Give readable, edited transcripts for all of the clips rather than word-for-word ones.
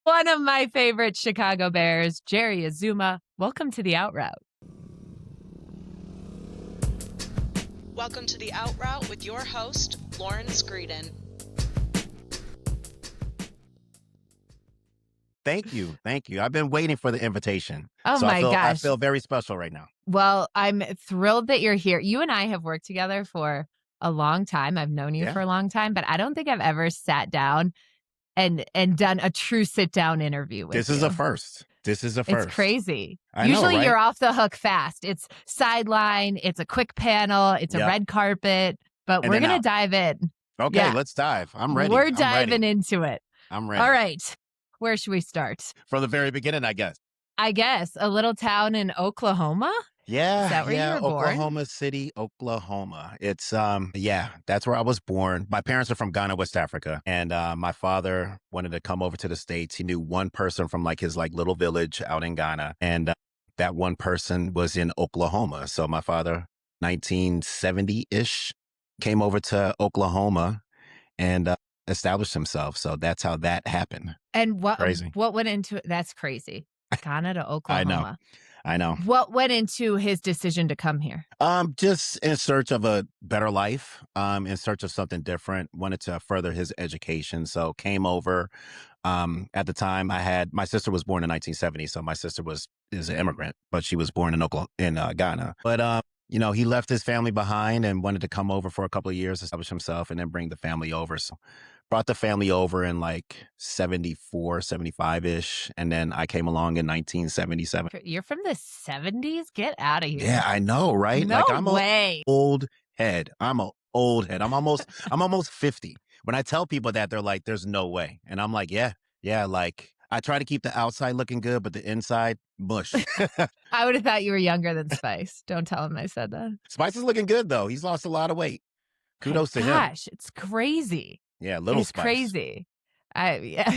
One of my favorite Chicago Bears, Jerry Azumah. Welcome to the Out Route. Welcome to the Out Route with your host, Lauren Screeden. Thank you. Thank you. I've been waiting for the invitation. Oh So my I gosh. feel very special right now. Well, I'm thrilled that you're here. You and I have worked together for a long time. I've known you Yeah. for a long time, but I don't think I've ever sat down and done a true sit down interview with This you. is a first. This is a It's first. crazy. I Usually know, right? you're off the hook fast. It's sideline, it's a quick panel, it's a Yep. red carpet, but And we're then going to out. dive in. Okay, Yeah. let's dive. I'm ready. We're I'm diving ready. into it. I'm ready. All right. Where should we start? From the very beginning, I guess. I guess a little town in Oklahoma. Yeah. Is that where you were born? Oklahoma City, Oklahoma. It's that's where I was born. My parents are from Ghana, West Africa. And my father wanted to come over to the States. He knew one person from his little village out in Ghana. And that one person was in Oklahoma. So my father, 1970-ish, came over to Oklahoma and established himself. So that's how that happened. And Crazy. what went into it? That's crazy. Ghana to Oklahoma. I know. What went into his decision to come here? Just in search of a better life, in search of something different, wanted to further his education. So came over. At the time my sister was born in 1970. So my sister is an immigrant, but she was born in Ghana. But, he left his family behind and wanted to come over for a couple of years, establish himself, and then bring the family over. So brought the family over in 74, 75-ish. And then I came along in 1977. You're from the 70s? Get out of here. Yeah, I know, right? No I'm way. an old head. I'm an old head. I'm almost 50. When I tell people that, they're like, there's no way. And I'm like, yeah. I try to keep the outside looking good, but the inside, mush. I would have thought you were younger than Spice. Don't tell him I said that. Spice is looking good, though. He's lost a lot of weight. Kudos to him. Gosh, it's crazy. Yeah, little It's Spice. crazy. Yeah,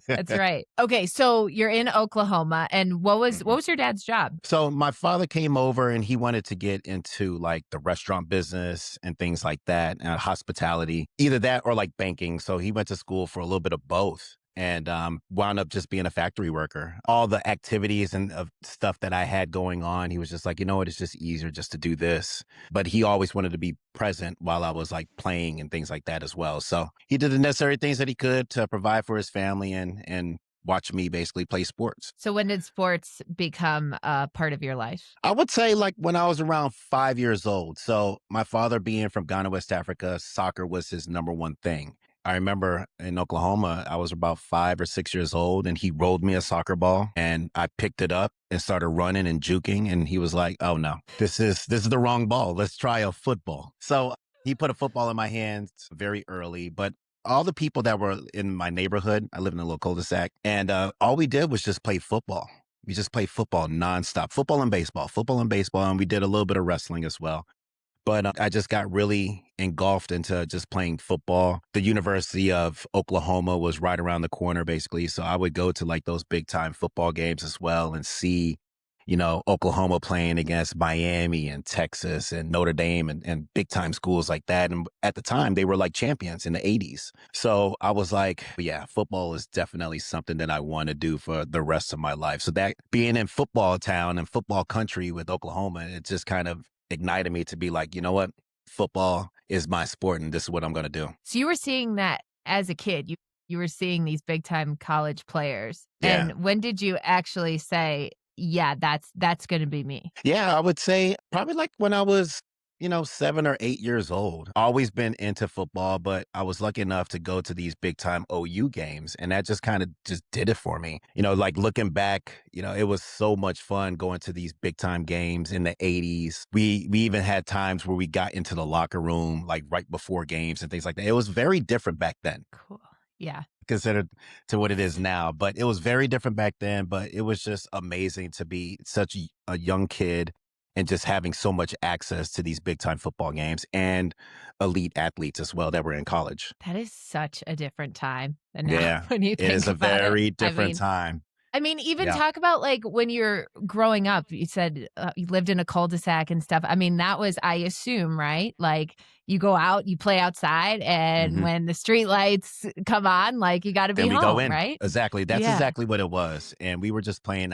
that's right. Okay, so you're in Oklahoma, and what was your dad's job? So my father came over and he wanted to get into the restaurant business and things like that, and hospitality, either that or banking. So he went to school for a little bit of both. And wound up just being a factory worker. All the activities and of stuff that I had going on, he was just like, you know what, it's just easier just to do this. But he always wanted to be present while I was playing and things like that as well. So he did the necessary things that he could to provide for his family and watch me basically play sports. So when did sports become a part of your life? I would say when I was around 5 years old. So my father being from Ghana, West Africa, soccer was his number one thing. I remember in Oklahoma, I was about 5 or 6 years old, and he rolled me a soccer ball, and I picked it up and started running and juking, and he was like, "Oh no, this is the wrong ball. Let's try a football." So he put a football in my hands very early, but all the people that were in my neighborhood, I live in a little cul-de-sac, and all we did was just play football. We just played football nonstop, football and baseball, and we did a little bit of wrestling as well. But I just got really engulfed into just playing football. The University of Oklahoma was right around the corner, basically. So I would go to those big time football games as well and see, Oklahoma playing against Miami and Texas and Notre Dame and big time schools like that. And at the time, they were champions in the 80s. So I was like, yeah, football is definitely something that I want to do for the rest of my life. So that being in football town and football country with Oklahoma, it just kind of ignited me to be like, you know what? Football is my sport and this is what I'm going to do. So you were seeing that as a kid. You were seeing these big time college players. Yeah. And when did you actually say, yeah, that's going to be me? Yeah, I would say probably when I was, 7 or 8 years old. Always been into football, but I was lucky enough to go to these big time OU games. And that just kind of just did it for me. Looking back, it was so much fun going to these big time games in the 80s. We even had times where we got into the locker room, right before games and things like that. It was very different back then. Cool. Yeah. Considered to what it is now, but it was very different back then. But it was just amazing to be such a young kid and just having so much access to these big time football games and elite athletes as well that were in college. That is such a different time than now. Yeah, When you think it is a about very it. different time. I mean, even Yeah. talk about when you're growing up, you said you lived in a cul-de-sac and stuff. I mean, that was, I assume, right? you go out, you play outside, and Hmm. when the street lights come on, like, you gotta be Then we go home, in. right? Exactly. That's Yeah. exactly what it was. And we were just playing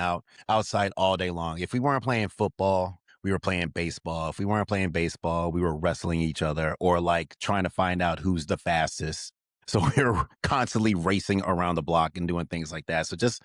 outside all day long. If we weren't playing football, we were playing baseball. If we weren't playing baseball, we were wrestling each other or like trying to find out who's the fastest. So we were constantly racing around the block and doing things like that. So just,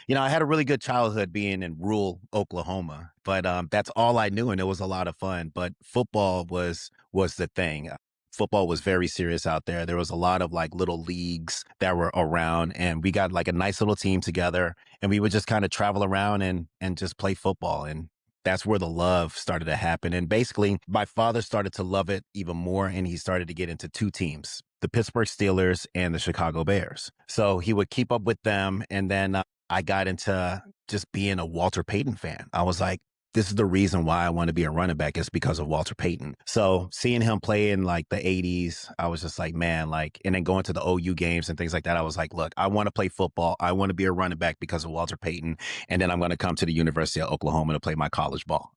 I had a really good childhood being in rural Oklahoma, but that's all I knew, and it was a lot of fun. But football was the thing. Football was very serious out there. There was a lot of like little leagues that were around, and we got like a nice little team together, and we would just kind of travel around and just play football. And that's where the love started to happen. And basically, my father started to love it even more, and he started to get into two teams, the Pittsburgh Steelers and the Chicago Bears. So he would keep up with them. And then I got into just being a Walter Payton fan. I was like, this is the reason why I want to be a running back is because of Walter Payton. So seeing him play in like the 80s, I was just like, man, like, and then going to the OU games and things like that, I was like, look, I want to play football. I want to be a running back because of Walter Payton. And then I'm going to come to the University of Oklahoma to play my college ball.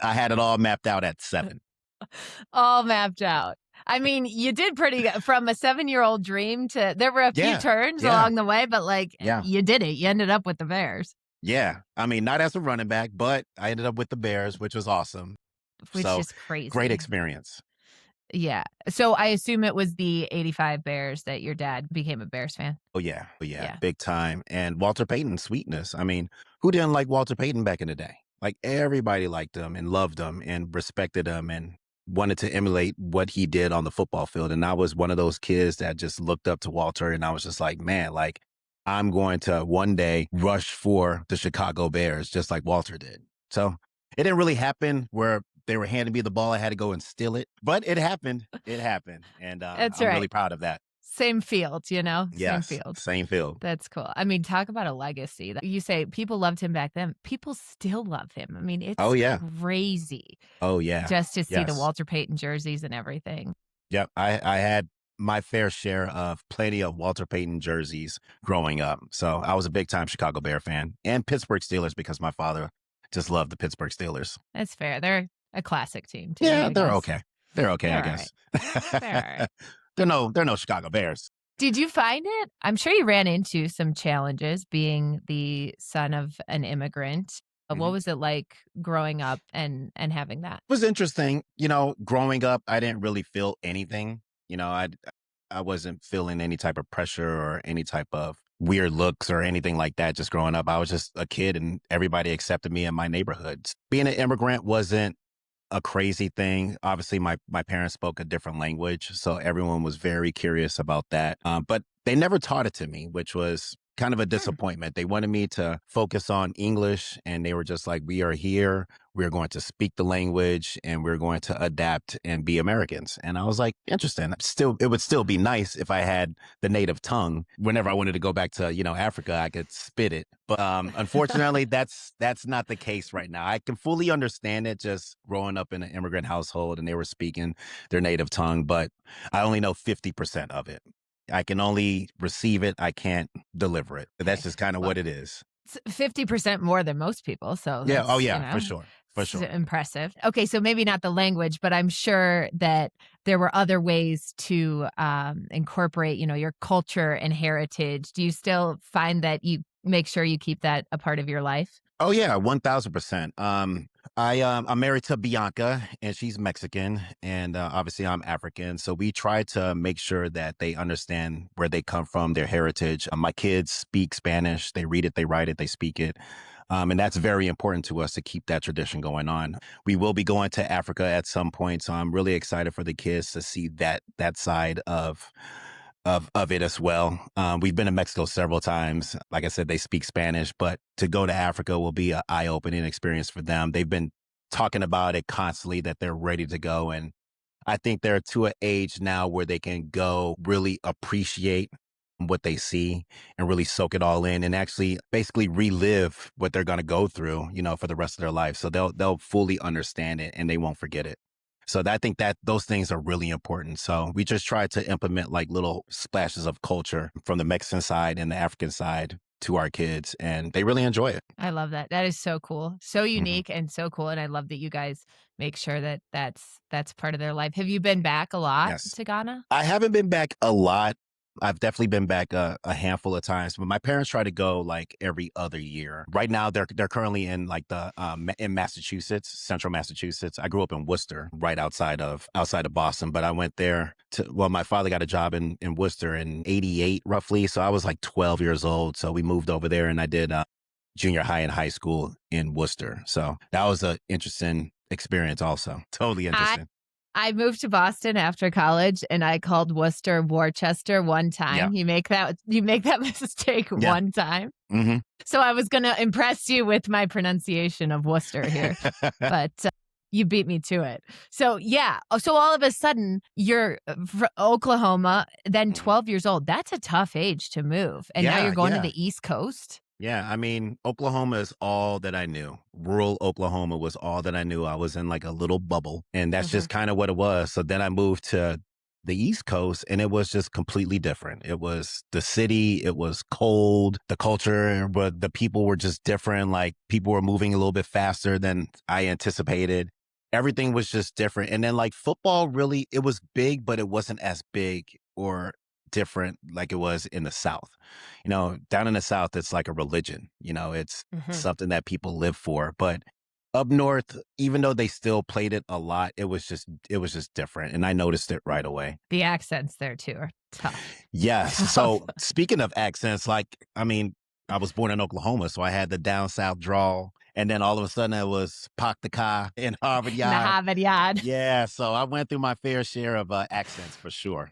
I had it all mapped out at 7. All mapped out. I mean, you did pretty good from a 7-year-old dream to there were a few Yeah. turns Yeah. along the way, but, like, Yeah. you did it. You ended up with the Bears, Yeah. I mean, not as a running back, but I ended up with the Bears, which was awesome. which So is great crazy. experience. Yeah. So I assume it was the '85 Bears that your dad became a Bears fan? Oh, yeah. Oh, yeah. Yeah. Big time. And Walter Payton, sweetness. I mean, who didn't like Walter Payton back in the day? Like everybody liked him and loved him and respected him and wanted to emulate what he did on the football field. And I was one of those kids that just looked up to Walter, and I was just like, man, like I'm going to one day rush for the Chicago Bears just like Walter did. So it didn't really happen where they were handing me the ball. I had to go and steal it, but it happened. It happened. And That's I'm really right. proud of that. Same field, you know? Same Yes. field. Same field. That's cool. I mean, talk about a legacy. You say people loved him back then. People still love him. I mean, Oh, it's yeah. crazy Oh, yeah. just to see the Yes. Walter Payton jerseys and everything. Yep. I had my fair share of plenty of Walter Payton jerseys growing up. So I was a big time Chicago Bear fan and Pittsburgh Steelers because my father just loved the Pittsburgh Steelers. That's fair. They're a classic team too, Yeah, I they're guess. okay. They're okay, They're I all guess. They're all right. They're no Chicago Bears. Did you find it? I'm sure you ran into some challenges being the son of an immigrant. What Mhm. was it like growing up and having that? It was interesting. Growing up, I didn't really feel anything. I wasn't feeling any type of pressure or any type of weird looks or anything like that. Just growing up, I was just a kid and everybody accepted me in my neighborhoods. Being an immigrant wasn't a crazy thing. Obviously, my parents spoke a different language, so everyone was very curious about that. But they never taught it to me, which was kind of a disappointment. They wanted me to focus on English, and they were just like, "We are here. We are going to speak the language, and we're going to adapt and be Americans." And I was like, "Interesting." It would still be nice if I had the native tongue. Whenever I wanted to go back to Africa, I could spit it. But unfortunately, that's not the case right now. I can fully understand it just growing up in an immigrant household, and they were speaking their native tongue, but I only know 50% of it. I can only receive it. I can't deliver it. That's Okay. just kind of Well, what it is. it's 50% more than most people, so Yeah. Oh, that's, yeah. For sure. For it's sure. impressive. Okay, so maybe not the language, but I'm sure that there were other ways to incorporate, your culture and heritage. Do you still find that you make sure you keep that a part of your life? Oh yeah, 1000%. I'm married to Bianca, and she's Mexican, and obviously I'm African. So we try to make sure that they understand where they come from, their heritage. My kids speak Spanish. They read it, they write it, they speak it. And that's very important to us to keep that tradition going on. We will be going to Africa at some point, so I'm really excited for the kids to see that side of it as well. We've been to Mexico several times. Like I said, they speak Spanish, but to go to Africa will be an eye-opening experience for them. They've been talking about it constantly that they're ready to go. And I think they're to an age now where they can go really appreciate what they see and really soak it all in and actually basically relive what they're going to go through, for the rest of their life. So they'll fully understand it and they won't forget it. So I think that those things are really important. So we just try to implement like little splashes of culture from the Mexican side and the African side to our kids, and they really enjoy it. I love that. That is so cool. So Mhm. unique and so cool, and I love that you guys make sure that that's part of their life. Have you been back a lot Yes. to Ghana? I haven't been back a lot. I've definitely been back a handful of times, but my parents try to go like every other year. Right now, they're currently in like in Massachusetts, central Massachusetts. I grew up in Worcester, right outside of Boston, but I went there to well, my father got a job in Worcester in '88, roughly. So I was like 12 years old. So we moved over there, and I did junior high and high school in Worcester. So that was a interesting experience, also. Totally I interesting. I moved to Boston after college, and I called Worcester Worcester one Yeah. time. You make that mistake Yeah. one time. Hmm. So I was gonna impress you with my pronunciation of Worcester here, but you beat me to it. So yeah. So all of a sudden you're Oklahoma, then Mhm. 12 years old. That's a tough age to move, and now you're Yeah, going to yeah, the East Coast. yeah. I mean, Oklahoma is all that I knew. Rural Oklahoma was all that I knew. I was in like a little bubble, and that's Mhm. just kind of what it was. So then I moved to the East Coast, and it was just completely different. It was the city, it was cold, the culture, but the people were just different. Like people were moving a little bit faster than I anticipated. Everything was just different. And then like football really, it was big, but it wasn't as big or different like it was in the South. Down in the South, it's like a religion. It's Mhm. something that people live for. But up north, even though they still played it a lot, it was just different. And I noticed it right away. The accents there too are tough. Yes. Tough. So speaking of accents, like, I mean, I was born in Oklahoma, so I had the down south drawl. And then all of a sudden it was Pak the Ka in Harvard In the Yard. Harvard Yard. Yeah. So I went through my fair share of accents for sure.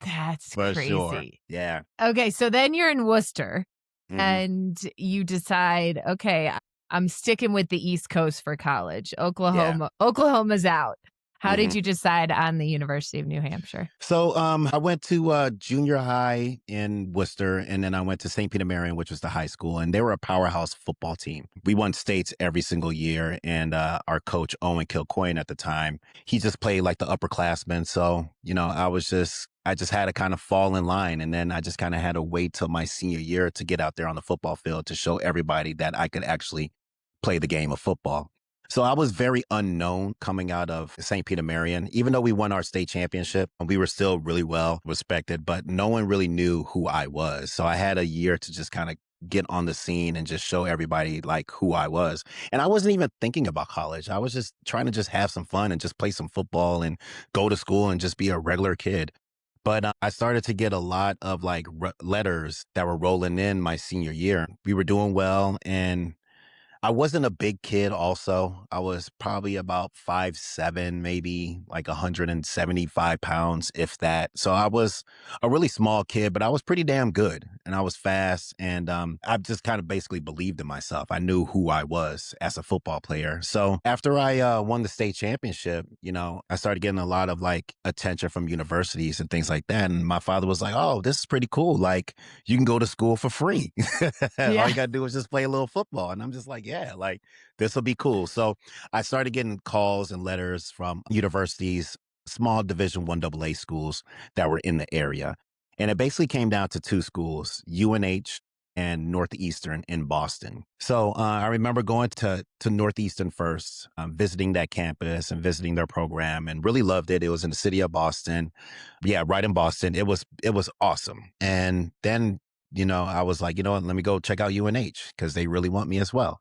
That's For sure. crazy. Yeah. Okay, so then you're in Worcester Hmm. and you decide, okay, I'm sticking with the East Coast for college. Yeah. Oklahoma's out. How did Hmm. you decide on the University of New Hampshire? So I went to junior high in Worcester, and then I went to St. Peter Marion, which was the high school, and they were a powerhouse football team. We won states every single year, and our coach Owen Kilcoyne at the time, he just played like the upperclassmen. So I just had to kind of fall in line, and then I just kind of had to wait till my senior year to get out there on the football field to show everybody that I could actually play the game of football. So I was very unknown coming out of St. Peter Marion. Even though we won our state championship, we were still really well respected, but no one really knew who I was. So I had a year to just kind of get on the scene and just show everybody like who I was. And I wasn't even thinking about college. I was just trying to just have some fun and just play some football and go to school and just be a regular kid. But I started to get a lot of like letters that were rolling in my senior year. We were doing well, and I wasn't a big kid also. I was probably about 5'7", maybe like 175 pounds, if that. So I was a really small kid, but I was pretty damn good and I was fast. And I just kind of basically believed in myself. I knew who I was as a football player. So after I won the state championship, I started getting a lot of like attention from universities and things like that. And my father was like, "Oh, this is pretty cool. Like you can go to school for free. All Yeah. you got to do is just play a little football." And I'm just like, yeah, like this will be cool. So I started getting calls and letters from universities, small Division 1 AA schools that were in the area. And it basically came down to two schools, UNH and Northeastern in Boston. So I remember going to Northeastern first, visiting that campus and visiting their program, and really loved it. It was in the city of Boston. Yeah, right in Boston. It was awesome. And then I was like, you know what, let me go check out UNH because they really want me as well.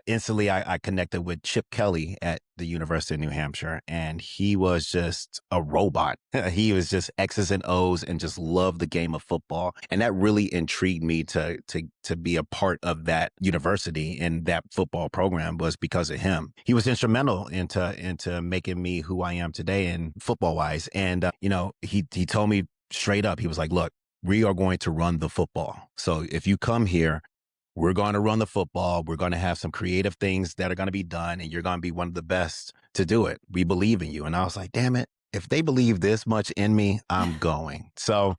Instantly, I connected with Chip Kelly at the University of New Hampshire, and he was just a robot. He was just X's and O's and just loved the game of football. And that really intrigued me to be a part of that university and that football program was because of him. He was instrumental into making me who I am today and football wise. And, he told me straight up, he was like, look, we are going to run the football. So if you come here, we're going to run the football. We're going to have some creative things that are going to be done, and you're going to be one of the best to do it. We believe in you. And I was like, damn it. If they believe this much in me, I'm going. So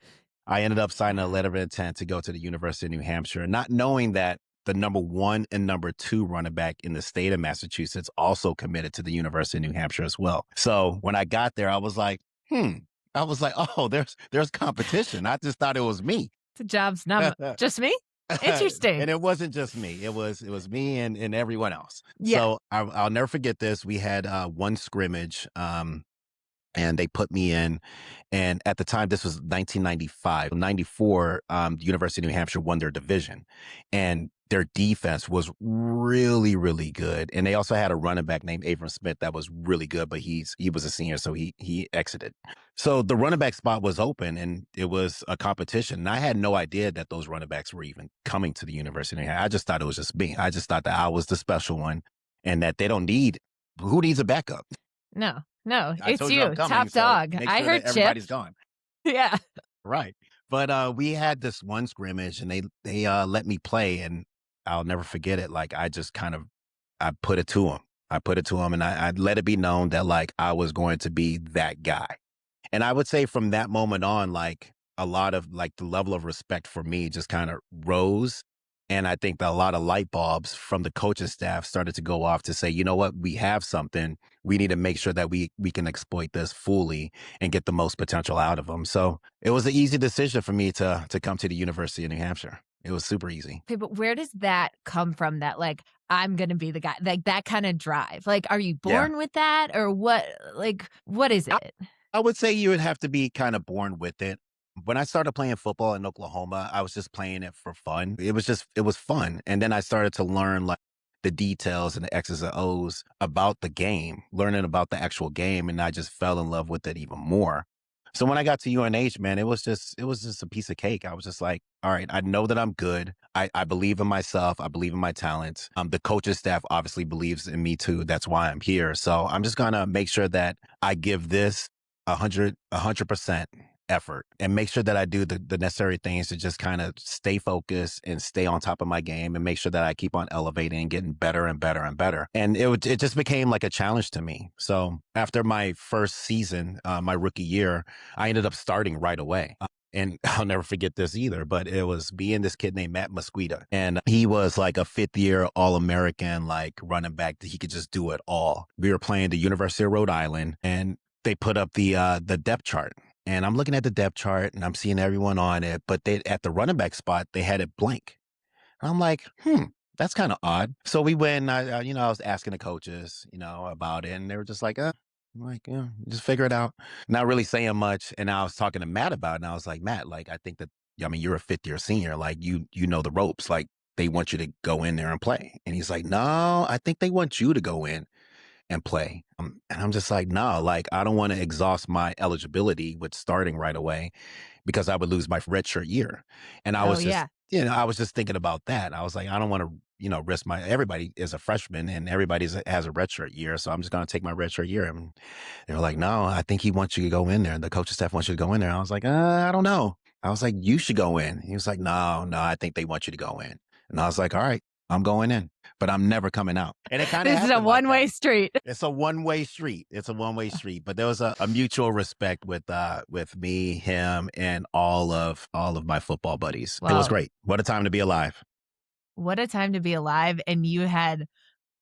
I ended up signing a letter of intent to go to the University of New Hampshire, not knowing that the number one and number two running back in the state of Massachusetts also committed to the University of New Hampshire as well. So when I got there, I was like, I was like, oh, there's competition. I just thought it was me. The job's not just me? Interesting. And it wasn't just me. It was me and everyone else. Yeah. So I'll never forget this. We had one scrimmage. And they put me in. And at the time, this was 1995. 94, the University of New Hampshire won their division. And their defense was really, really good. And they also had a running back named Abram Smith that was really good, but he was a senior, so he exited. So the running back spot was open and it was a competition. And I had no idea that those running backs were even coming to the University of New Hampshire. I just thought it was just me. I just thought that I was the special one and that they don't need who needs a backup? No, no, I it's told you I'm you, coming, top so dog. make I sure that heard Chip. everybody's gone. Yeah. Right. But we had this one scrimmage and they let me play and I'll never forget it. Like I just kind of I put it to them. I put it to them and I let it be known that like I was going to be that guy. And I would say from that moment on, like a lot of like the level of respect for me just kind of rose. And I think that a lot of light bulbs from the coaching staff started to go off to say, you know what, we have something. We need to make sure that we can exploit this fully and get the most potential out of them. So it was an easy decision for me to come to the University of New Hampshire. It was super easy. Okay, but where does that come from that, like, I'm gonna be the guy, like, that kinda drive? Like, are you Yeah. born with that or what? Like, what is it? I would say you would have to be kind of born with it. When I started playing football in Oklahoma, I was just playing it for fun. It was fun. And then I started to learn like the details and the X's and O's about the game, learning about the actual game. And I just fell in love with it even more. So when I got to UNH, man, it was just a piece of cake. I was just like, all right, I know that I'm good. I believe in myself. I believe in my talents. The coaching staff obviously believes in me too. That's why I'm here. So I'm just gonna make sure that I give this 100% effort and make sure that I do the necessary things to just kind of stay focused and stay on top of my game and make sure that I keep on elevating and getting better and better and better. And it just became like a challenge to me. So after my first season, my rookie year, I ended up starting right away. And I'll never forget this either, but it was me and this kid named Matt Mosqueda. And he was like a fifth year All-American, like running back that he could just do it all. We were playing the University of Rhode Island and they put up the depth chart. And I'm looking at the depth chart and I'm seeing everyone on it, but they at the running back spot, they had it blank. And I'm like, that's kind of odd. So we went and I was asking the coaches, about it. And they were just like, I'm like, yeah, just figure it out. Not really saying much. And I was talking to Matt about it. And I was like, Matt, like, I think that, I mean, you're a fifth year senior. Like you know the ropes. Like they want you to go in there and play. And he's like, no, I think they want you to go in and play. And I'm just like, no, like I don't want to exhaust my eligibility with starting right away because I would lose my redshirt year. And I Oh, was just, yeah. I was just thinking about that. I was like, I don't want to, risk everybody is a freshman and everybody has a redshirt year. So I'm just going to take my redshirt year. And they were like, no, I think he wants you to go in there. The coaching staff wants you to go in there. I was like, I don't know. I was like, you should go in. He was like, no, I think they want you to go in. And I was like, all right, I'm going in, but I'm never coming out. And it kind of This is a happened like that. one-way street. It's a one-way street. It's a one-way street. But there was a mutual respect with me, him, and all of my football buddies. It was Wow. great. What a time to be alive. What a time to be alive. And you had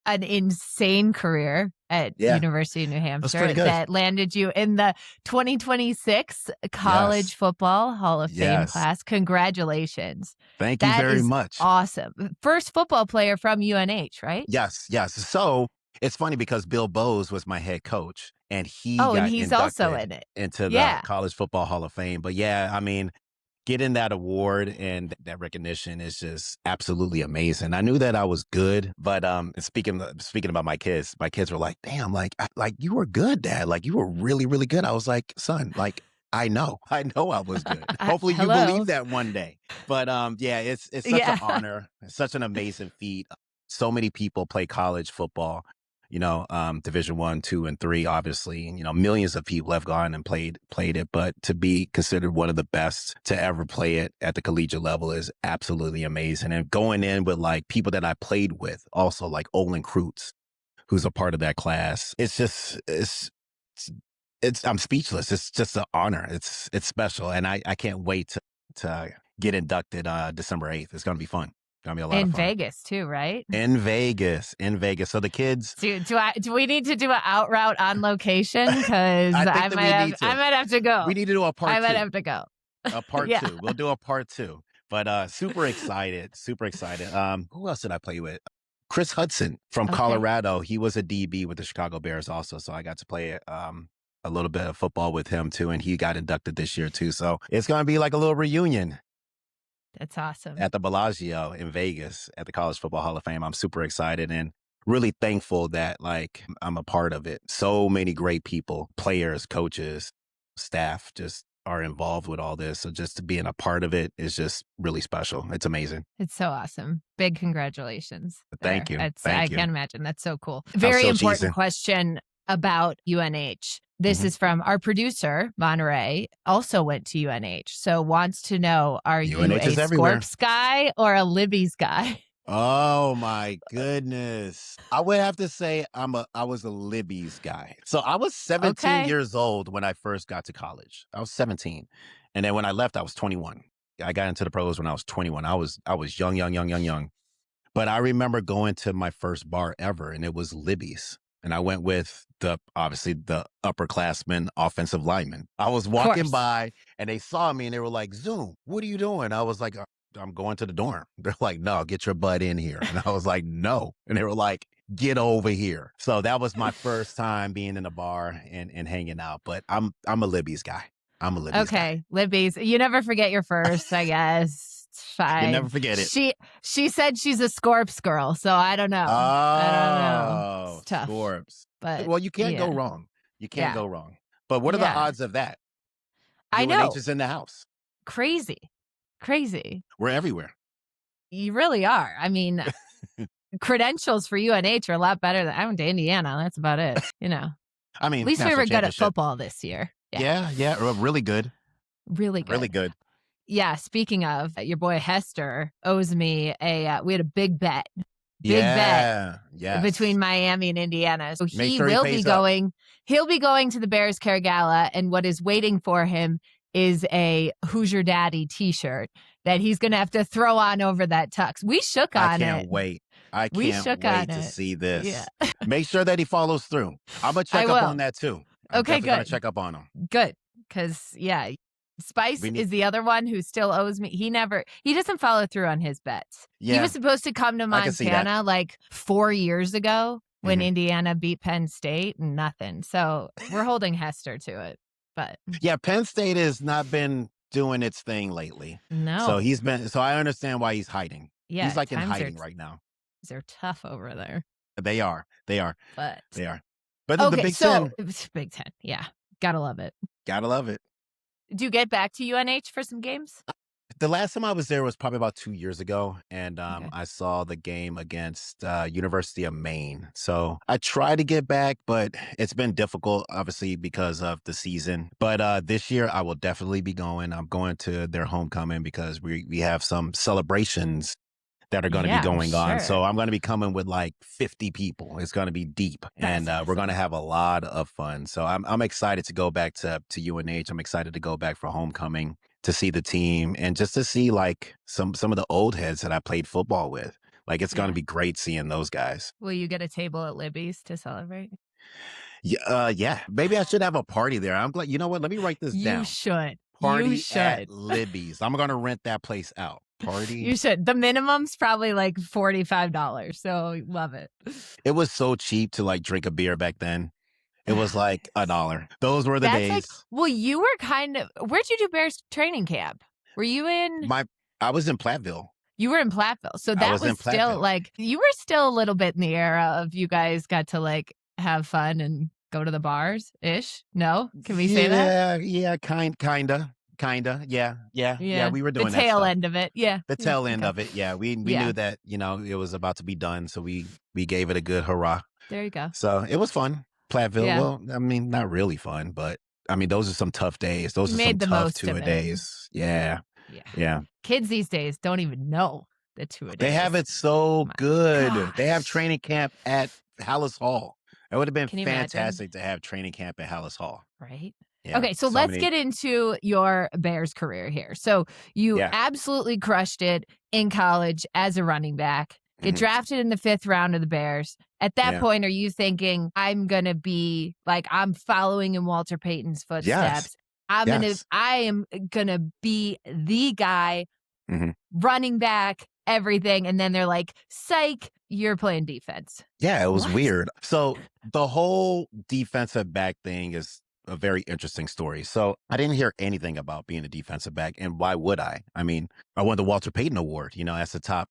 an insane career at Yeah. University of New pretty Hampshire good. that landed you in the 2026 College Yes. Football Hall of Fame Yes. class. Congratulations. Thank you That very is much. awesome. First football player from UNH, right? Yes. So it's funny because Bill Bowes was my head coach and he Oh, and got he's also inducted in it. into the Yeah. College Football Hall of Fame. But yeah, I mean, getting that award and that recognition is just absolutely amazing. I knew that I was good, but speaking about my kids were like, "Damn, like you were good, Dad. Like you were really, really good." I was like, "Son, like I know I was good. Hopefully you Hello. believe that one day." But yeah, it's such Yeah. an honor, it's such an amazing feat. So many people play college football. Division 1, 2, and 3, obviously, millions of people have gone and played it, but to be considered one of the best to ever play it at the collegiate level is absolutely amazing. And going in with like people that I played with, also like Olin Kreutz, who's a part of that class, I'm speechless. It's just an honor. It's special. And I can't wait to get inducted December 8th. It's going to be fun. Gonna be a lot In of fun. Vegas too, right? In Vegas. So the kids. Do we need to do an out route on location? Because I think I that might we have need to. I might have to go. We need to do a part I two. might have to go. A part Yeah. two. We'll do a part two. But super excited, super excited. Who else did I play with? Chris Hudson from Okay. Colorado. He was a DB with the Chicago Bears also, so I got to play a little bit of football with him too, and he got inducted this year too. So it's going to be like a little reunion That's awesome. at the Bellagio in Vegas at the College Football Hall of Fame. I'm super excited and really thankful that like I'm a part of it. So many great people, players, coaches, staff just are involved with all this. So just being a part of it is just really special. It's amazing. It's so awesome. Big congratulations there. Thank you. I Thank you. can't imagine. That's so cool. I'm Very so important cheesing. question about UNH. This Mhm. is from our producer, Monterey, also went to UNH. So wants to know, are you UNH a is everywhere. Scorps guy or a Libby's guy? Oh my goodness. I would have to say I was a Libby's guy. So I was 17 Okay. years old when I first got to college. I was 17. And then when I left, I was 21. I got into the pros when I was 21. I was young, young, young, young, young. But I remember going to my first bar ever, and it was Libby's. And I went with obviously the upperclassmen offensive lineman. I was Of walking course. by and they saw me and they were like, Zoom, what are you doing? I was like, I'm going to the dorm. They're like, no, get your butt in here. And I was like, no. And they were like, get over here. So that was my first time being in a bar and hanging out. But I'm a Libby's guy. I'm a Libby's guy. Okay. Libby's. You never forget your first, I guess. It's You fine. never forget it. She said she's a Scorps girl, so I don't know. I don't know. Oh, It's tough. Scorps. But Well, you can't go yeah. wrong. You can't Yeah. go wrong. But what are the Yeah. odds of that? I UNH know. is in the house. Crazy. We're everywhere. You really are. I mean, credentials for UNH are a lot better than I went to Indiana. That's about it. You know, I at mean, least we national were good at championship. football this year. Yeah. Yeah, really good. Really good. Really good. Yeah. Speaking of, your boy Hester owes me we had a big bet. Big bet Yes. between Miami and Indiana. So Make he sure he will pays be up. he'll be going to the Bears Care Gala, and what is waiting for him is a Who's Your Daddy t-shirt that he's going to have to throw on over that tux. We shook on I can't it. wait. I We can't shook wait on to it. see this. Yeah. Make sure that he follows through. I'm going to check I up will. on that too. I'm Okay, definitely going to good. check up on him. Good. Because, yeah, Spice We need- is the other one who still owes me. He doesn't follow through on his bets. He Yeah, was supposed to come to I can see that. Montana like 4 years ago when Mhm. Indiana beat Penn State and nothing. So we're holding Hester to it. But Yeah, Penn State has not been doing its thing lately. no. So I understand why he's hiding. Yeah, He's like in times hiding right now. they're tough over there. They are. But They are. But the okay, Big so Ten, it was Big Ten. Yeah. Gotta love it. gotta love it. Do you get back to UNH for some games? The last time I was there was probably about 2 years ago, and Okay. I saw the game against University of Maine. So I try to get back, but it's been difficult, obviously, because of the season. But this year, I will definitely be going. I'm going to their homecoming because we have some celebrations that are going to Yeah, be I'm going on. sure. So I'm going to be coming with like 50 people. It's going to be deep, That's and we're going to awesome. have a lot of fun. So I'm excited to go back to UNH. I'm excited to go back for homecoming to see the team and just to see like some of the old heads that I played football with. Like it's going to Yeah. be great seeing those guys. Will you get a table at Libby's to celebrate? Yeah. Maybe I should have a party there. I'm glad. You know what? Let me write this You down. should. Party You at should. Libby's. I'm going to rent that place out. Party. You should. The minimum's probably like $45. So love it. It was so cheap to like drink a beer back then. It was like $1. Those were the That's days. like, well, you were kind of, where'd you do Bears training camp? Were you in, I was in Platteville. you were in Platteville. So I that was in was still Platteville. like, you were still a little bit in the era of you guys got to like have fun and go to the bars ish. No? Can we say that? Yeah, kinda. Yeah. We were doing the that tail stuff. end of it. Yeah. The tail end Okay. of it. Yeah, we Yeah. knew that it was about to be done, so we gave it a good hurrah. There you go. So it was fun. Platteville. Yeah. Well, I mean, not really fun, but I mean, those are some tough days. Those You are some made the tough most of it. two-a-days. Yeah. Kids these days don't even know the two-a-days. They have it so My good. They have gosh. training camp at Hallis Hall. It would have been Can you imagine? fantastic to have training camp at Hallis Hall. Right? Yeah, Okay, so let's many- get into your Bears career here. So you Yeah. absolutely crushed it in college as a running back. Get Mhm. drafted in the 5th round of the Bears. At that Yeah. point, are you thinking, I'm going to be like, I'm following in Walter Payton's footsteps. Yes. I am going to be the guy Mhm. running back, everything, and then they're like, "Psych, you're playing defense." Yeah, it was What? weird. So the whole defensive back thing is a very interesting story. So I didn't hear anything about being a defensive back, and why would I? I mean, I won the Walter Payton Award, as the top,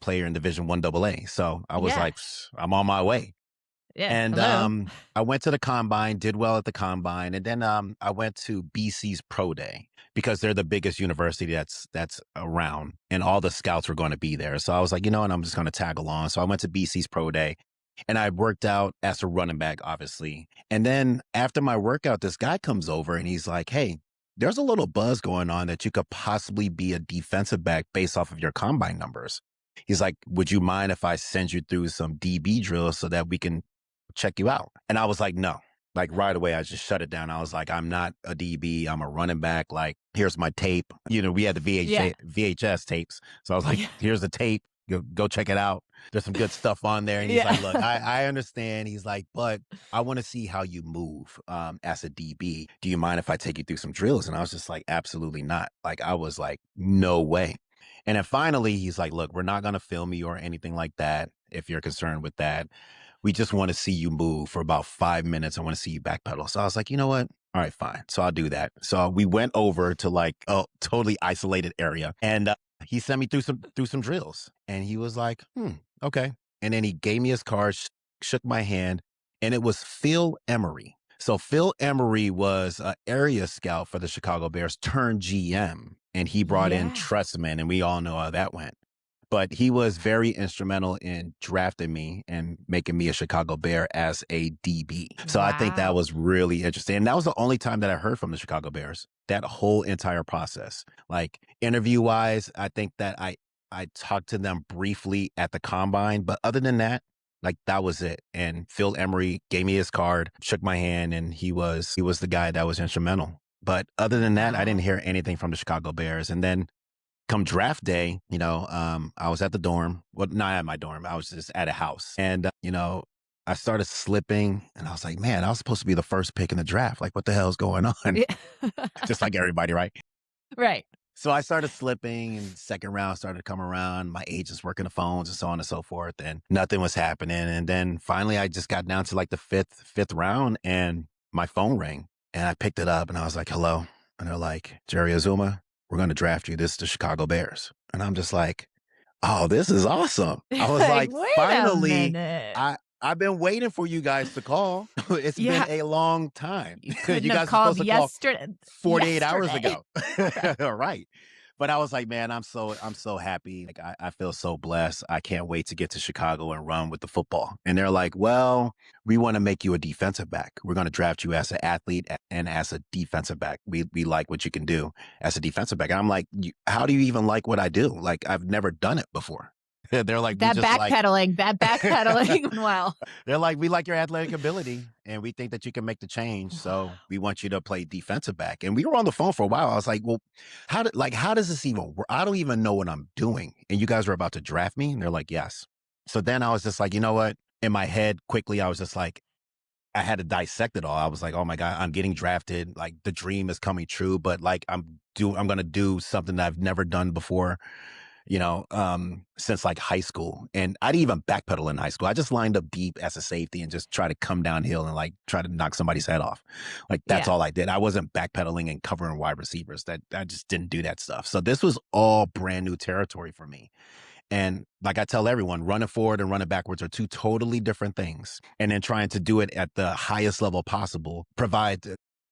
player in Division One AA. So I was Yeah. like, I'm on my way. Yeah. And Hello. I went to the combine, did well at the combine, and then I went to BC's Pro Day because they're the biggest university that's around, and all the scouts were going to be there. So I was like, and I'm just going to tag along. So I went to BC's Pro Day, and I worked out as a running back, obviously. And then after my workout, this guy comes over and he's like, "Hey, there's a little buzz going on that you could possibly be a defensive back based off of your combine numbers." He's like, "Would you mind if I send you through some DB drills so that we can check you out?" And I was like, "No." Like right away, I just shut it down. I was like, "I'm not a DB. I'm a running back. Like, here's my tape." We had the Yeah. VHS tapes. So I was like, Yeah. "Here's the tape. Go check it out. There's some good stuff on there." And he's like, "Look, Yeah. I understand." He's like, "But I want to see how you move as a DB. Do you mind if I take you through some drills?" And I was just like, "Absolutely not." Like, I was like, "No way." And then finally, he's like, "Look, we're not going to film you or anything like that if you're concerned with that. We just want to see you move for about 5 minutes. I want to see you backpedal." So I was like, "You know what? All right, fine." So I'll do that. So we went over to like a totally isolated area, and he sent me through some drills, and he was like, okay." And then he gave me his card, shook my hand, and it was Phil Emery. So Phil Emery was an area scout for the Chicago Bears turned GM, and he brought in Yeah. Trustman, and we all know how that went. But he was very instrumental in drafting me and making me a Chicago Bear as a DB. So I think that Wow. was really interesting. And that was the only time that I heard from the Chicago Bears, that whole entire process. Like interview wise, I think that I talked to them briefly at the combine, but other than that, like that was it. And Phil Emery gave me his card, shook my hand, and he was the guy that was instrumental. But other than that, I didn't Wow. hear anything from the Chicago Bears. And then come draft day, I was at the dorm. Well, not at my dorm. I was just at a house. And, I started slipping and I was like, man, I was supposed to be the first pick in the draft. Like, what the hell is going on? Yeah. Just like everybody, right? Right. So I started slipping and second round started to come around. My agents working the phones and so on and so forth. And nothing was happening. And then finally I just got down to like the fifth round and my phone rang and I picked it up and I was like, hello. And they're like, Jerry Azumah, we're going to draft you. This is the Chicago Bears. And I'm just like, oh, this is awesome. I was Like, like, wait a finally, minute. I've been waiting for you guys to call. It's been Yeah. a long time. You You couldn't have guys are called supposed to call yesterday. 48 hours Yesterday. ago. Right. But I was like, man, I'm so happy. Like I feel so blessed. I can't wait to get to Chicago and run with the football. And they're like, well, we want to make you a defensive back. We're going to draft you as an athlete and as a defensive back. We like what you can do as a defensive back. And I'm like, how do you even like what I do? Like I've never done it before. They're like, we That just like backpedaling, that backpedaling. Well, they're like, we like your athletic ability and we think that you can make the change. So wow. we want you to play defensive back. And we were on the phone for a while. I was like, well, how does this even work? I don't even know what I'm doing. And you guys are about to draft me? And they're like, yes. So then I was just like, you know what? In my head, quickly, I was just like, I had to dissect it all. I was like, oh my God, I'm getting drafted. Like the dream is coming true, but like I'm gonna do something that I've never done before, since like high school. And I didn't even backpedal in high school. I just lined up deep as a safety and just try to come downhill and like try to knock somebody's head off. Like that's Yeah. all I did. I wasn't backpedaling and covering wide receivers. That I just didn't do that stuff. So this was all brand new territory for me. And like I tell everyone, running forward and running backwards are two totally different things. And then trying to do it at the highest level possible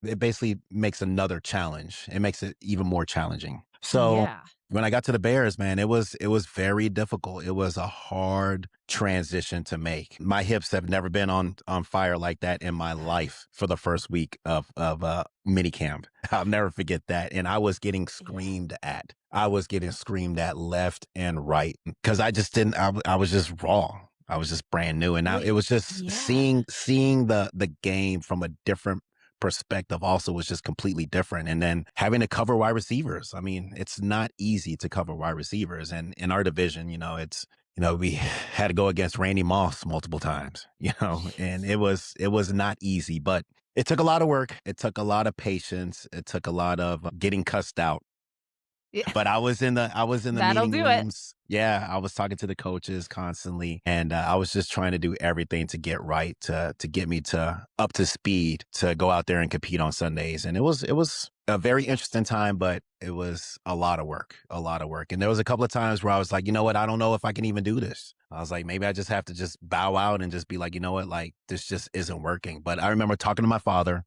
it basically makes another challenge. It makes it even more challenging. So Yeah. when I got to the Bears, man, it was very difficult. It was a hard transition to make. My hips have never been on fire like that in my life for the first week of mini camp. I'll never forget that. And I was getting Yeah. screamed at. I was getting screamed at left and right because I just didn't. I was just raw. I was just brand new, and now it Wait. was just Yeah. seeing the game from a different perspective also was just completely different. And then having to cover wide receivers. I mean, it's not easy to cover wide receivers. And in our division, we had to go against Randy Moss multiple times, and it was not easy, but it took a lot of work. It took a lot of patience. It took a lot of getting cussed out. Yeah, But I was in the that'll meeting do it. rooms. Yeah, I was talking to the coaches constantly, and I was just trying to do everything to get right, to get me to up to speed to go out there and compete on Sundays. And it was a very interesting time, but it was a lot of work, a lot of work. And there was a couple of times where I was like, you know what, I don't know if I can even do this. I was like, maybe I just have to just bow out and just be like, you know what, like this just isn't working. But I remember talking to my father,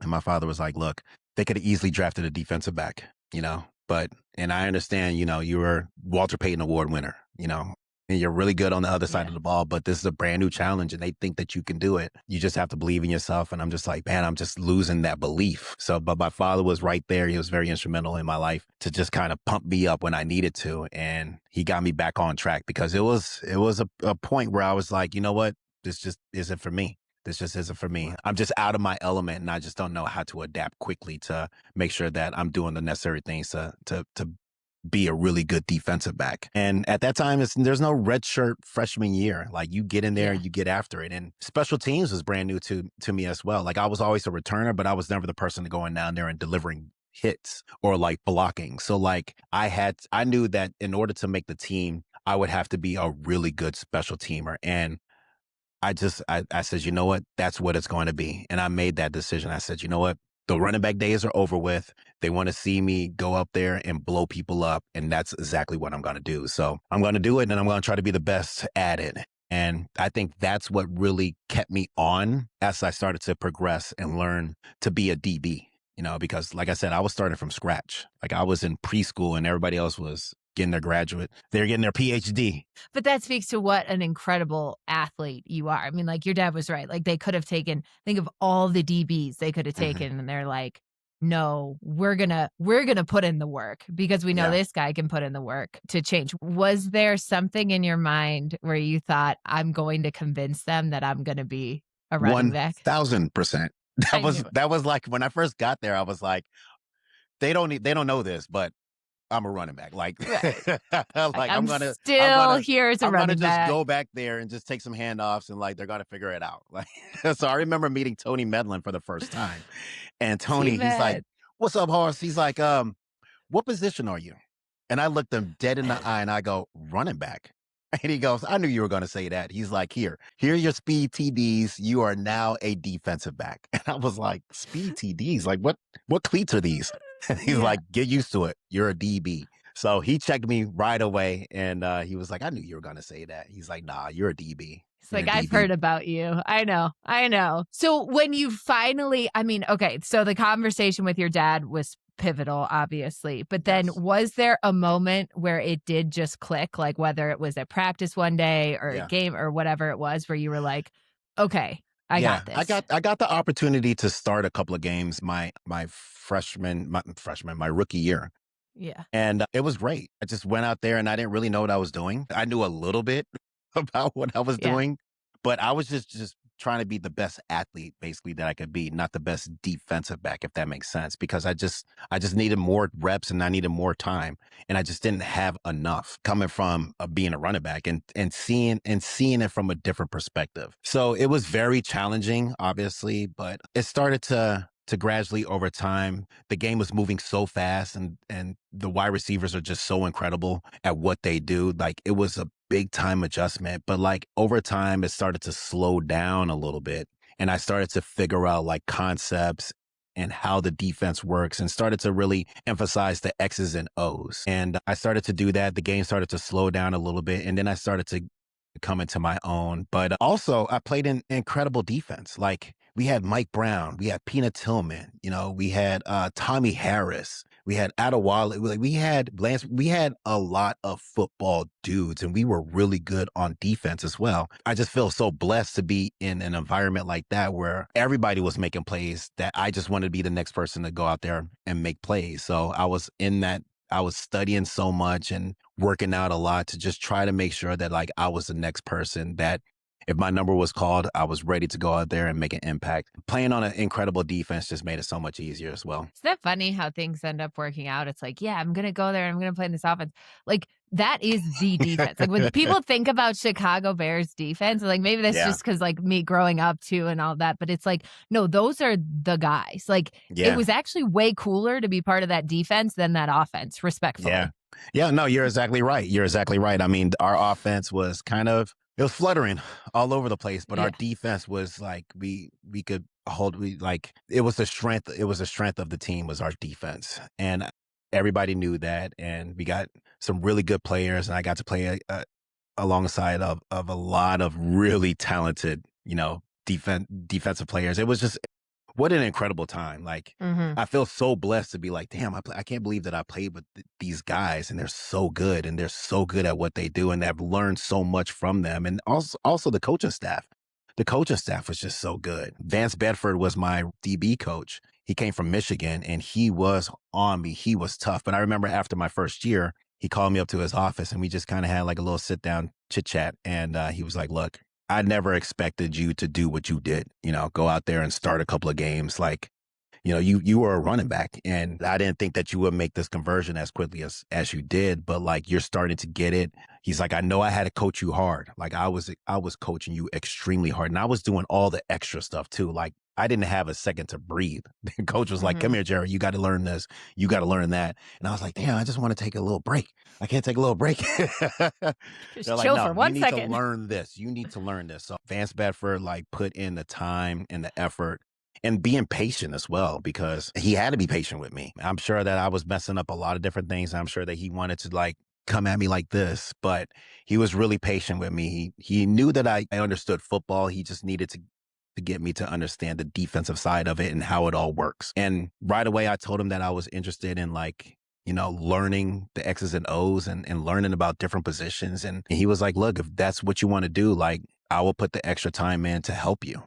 and my father was like, look, they could have easily drafted a defensive back, but, and I understand, you were Walter Payton Award winner, and you're really good on the other side Yeah, of the ball, but this is a brand new challenge and they think that you can do it. You just have to believe in yourself. And I'm just like, man, I'm just losing that belief. So, but my father was right there. He was very instrumental in my life to just kind of pump me up when I needed to. And he got me back on track because it was a point where I was like, you know what? This just isn't for me. This just isn't for me. right. I'm just out of my element and I just don't know how to adapt quickly to make sure that I'm doing the necessary things to be a really good defensive back. And at that time, there's no red shirt freshman year. Like you get in there Yeah. and you get after it. And special teams was brand new to me as well. Like I was always a returner, but I was never the person going down there and delivering hits or like blocking. So like I knew that in order to make the team, I would have to be a really good special teamer. And I said, you know what? That's what it's going to be. And I made that decision. I said, you know what? The running back days are over with. They want to see me go up there and blow people up. And that's exactly what I'm going to do. So I'm going to do it and I'm going to try to be the best at it. And I think that's what really kept me on as I started to progress and learn to be a DB, because like I said, I was starting from scratch. Like I was in preschool and everybody else was getting their graduate. They're getting their PhD. But that speaks to what an incredible athlete you are. I mean, like, your dad was right. Like, they could have taken think of all the DBs they could have Mhm. taken, and they're like, "No, we're gonna put in the work because we know Yeah. this guy can put in the work to change." Was there something in your mind where you thought, "I'm going to convince them that I'm gonna be a running back?" 1,000%. That I was knew it. that was like when I first got there, I was like, they don't know this, but I'm a running back. Like, Right. Like, like "I'm I'm still gonna here as a I'm gonna running just back." go back there and just take some handoffs and like they're gonna figure it out. Like, so I remember meeting Tony Medlin for the first time, and Tony, he's like, T-Med. "What's up, horse?" He's like, "What position are you?" And I looked him dead in the eye and I go, "Running back." And he goes, "I knew you were going to say that." He's like, here are your speed TDs. You are now a defensive back." And I was like, speed TDs? Like what cleats are these? And he's Yeah. like, "Get used to it. You're a DB." So he checked me right away and he was like, "I knew you were going to say that." He's like, "Nah, you're a DB. It's You're a like, "I've DB." heard about you." I know, I know. So when you finally I mean, okay, so the conversation with your dad was pivotal, obviously, but then Yes. was there a moment where it did just click, like, whether it was at practice one day or a Yeah. game or whatever it was, where you were like, "Okay, I Yeah, got I this." got I got the opportunity to start a couple of games my rookie year. Yeah, And it was great. I just went out there and I didn't really know what I was doing. I knew a little bit about what I was yeah. doing, but I was just trying to be the best athlete basically that I could be, not the best defensive back, if that makes sense, because I just needed more reps and I needed more time. And I just didn't have enough coming from being a running back and seeing it from a different perspective. So it was very challenging, obviously, but it started to gradually over time the game was moving so fast and the wide receivers are just so incredible at what they do. Like it was a big time adjustment, but like over time it started to slow down a little bit. And I started to figure out like concepts and how the defense works and started to really emphasize the X's and O's. And I started to do that. The game started to slow down a little bit. And then I started to come into my own. But also, I played in incredible defense. Like we had Mike Brown, we had Peanut Tillman, we had Tommy Harris, we had Adewale, like we had Lance, we had a lot of football dudes, and we were really good on defense as well. I just feel so blessed to be in an environment like that where everybody was making plays that I just wanted to be the next person to go out there and make plays. So I was in that. I was studying so much and working out a lot to just try to make sure that like I was the next person that if my number was called, I was ready to go out there and make an impact. Playing on an incredible defense just made it so much easier as well. Isn't that funny how things end up working out? It's like, "Yeah, I'm gonna go there, I'm gonna play in this offense." Like, That is the defense. Like, when people think about Chicago Bears defense, like, maybe that's Yeah. just because like, me growing up too and all that, but it's like, no, those are the guys. Like, it Yeah. was actually way cooler to be part of that defense than that offense, Yeah. respectfully. Yeah, no, you're exactly right. You're exactly right. I mean, our offense was kind of it was fluttering all over the place, but our Yeah. defense was like we could hold we like it was the strength of the team was our defense. And everybody knew that, and we got some really good players, and I got to play alongside of a lot of really talented, defensive players. It was just what an incredible time. Like, Mhm. I feel so blessed to be like, damn, I can't believe that I played with these guys, and they're so good, and they're so good at what they do, and I've learned so much from them. And also the coaching staff. The coaching staff was just so good. Vance Bedford was my DB coach. He came from Michigan, and he was on me. He was tough. But I remember after my first year, he called me up to his office, and we just kind of had like a little sit down chit chat. And he was like, look, I never expected you to do what you did, go out there and start a couple of games. Like, you were a running back, and I didn't think that you would make this conversion as quickly as you did, but like you're starting to get it. He's like, I know I had to coach you hard. Like I was coaching you extremely hard, and I was doing all the extra stuff too. Like I didn't have a second to breathe. The coach was like, come Mhm. here, Jerry, you got to learn this. You got to learn that. And I was like, damn, I just want to take a little break. I can't take a little break. Just They're like, chill for no, you one need to second. learn this. You need to learn this. So Vance Bedford like put in the time and the effort and being patient as well, because he had to be patient with me. I'm sure that I was messing up a lot of different things. I'm sure that he wanted to like come at me like this, but he was really patient with me. He knew that I understood football. He just needed to get me to understand the defensive side of it and how it all works. And right away I told him that I was interested in like, learning the X's and O's and learning about different positions. And he was like, look, if that's what you want to do, like I will put the extra time in to help you.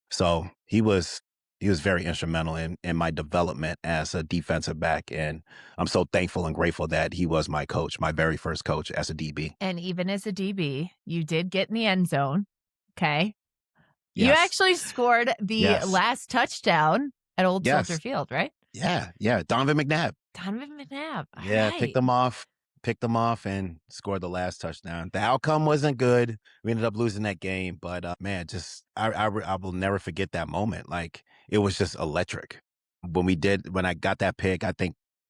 So he was very instrumental in my development as a defensive back. And I'm so thankful and grateful that he was my coach, my very first coach as a DB. And even as a DB, you did get in the end zone, okay? You Yes. actually scored the Yes. last touchdown at Old Soldier Yes. Field, right? Yeah. Yeah. Donovan McNabb. Donovan McNabb, Yeah. alright. Picked them off and scored the last touchdown. The outcome wasn't good. We ended up losing that game, but man, just I will never forget that moment. Like it was just electric. When I got that pick,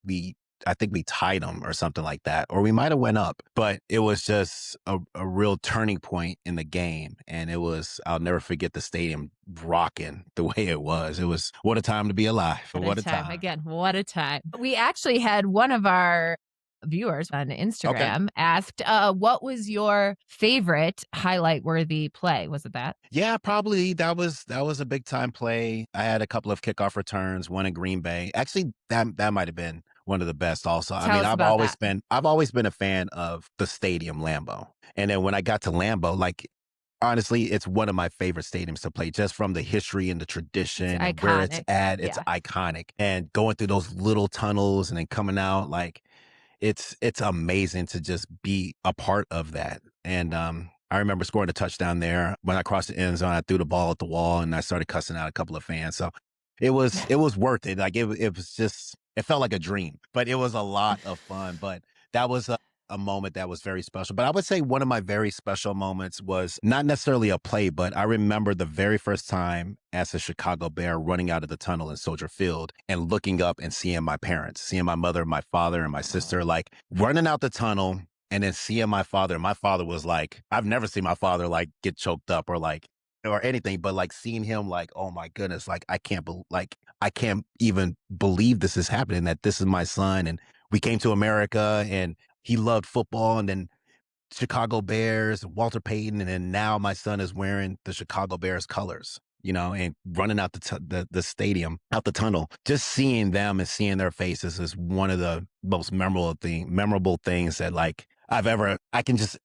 we I think we tied them or something like that, or we might have went up, but it was just a real turning point in the game. And I'll never forget the stadium rocking the way it was. It was what a time to be alive. What a What a time. time. Again, what a time. We actually had one of our viewers on Okay. Instagram asked, what was your favorite highlight worthy play? Was it that? Yeah, probably that was a big time play. I had a couple of kickoff returns, one in Green Bay. Actually, that might have been one of the best also. I Tell mean, us I've about always that. been I've always been a fan of the stadium Lambeau. And then when I got to Lambeau, like honestly, it's one of my favorite stadiums to play just from the history and the It's tradition and where it's iconic. at. It's Yeah. iconic. And going through those little tunnels and then coming out, like it's amazing to just be a part of that. And I remember scoring a touchdown there. When I crossed the end zone, I threw the ball at the wall and I started cussing out a couple of fans. So it was worth it. Like it was just it felt like a dream, but it was a lot of fun. But that was a moment that was very special. But I would say one of my very special moments was not necessarily a play, but I remember the very first time as a Chicago Bear running out of the tunnel in Soldier Field and looking up and seeing my parents, seeing my mother, my father, and my sister, like running out the tunnel and then seeing my father. My father was like, I've never seen my father like get choked up or like or anything, but like seeing him like, oh my goodness, like I can't even believe this is happening, that this is my son. And we came to America and he loved football, and then Chicago Bears, Walter Payton, and then now my son is wearing the Chicago Bears colors, and running out the stadium, out the tunnel. Just seeing them and seeing their faces is one of the most memorable things that like I can just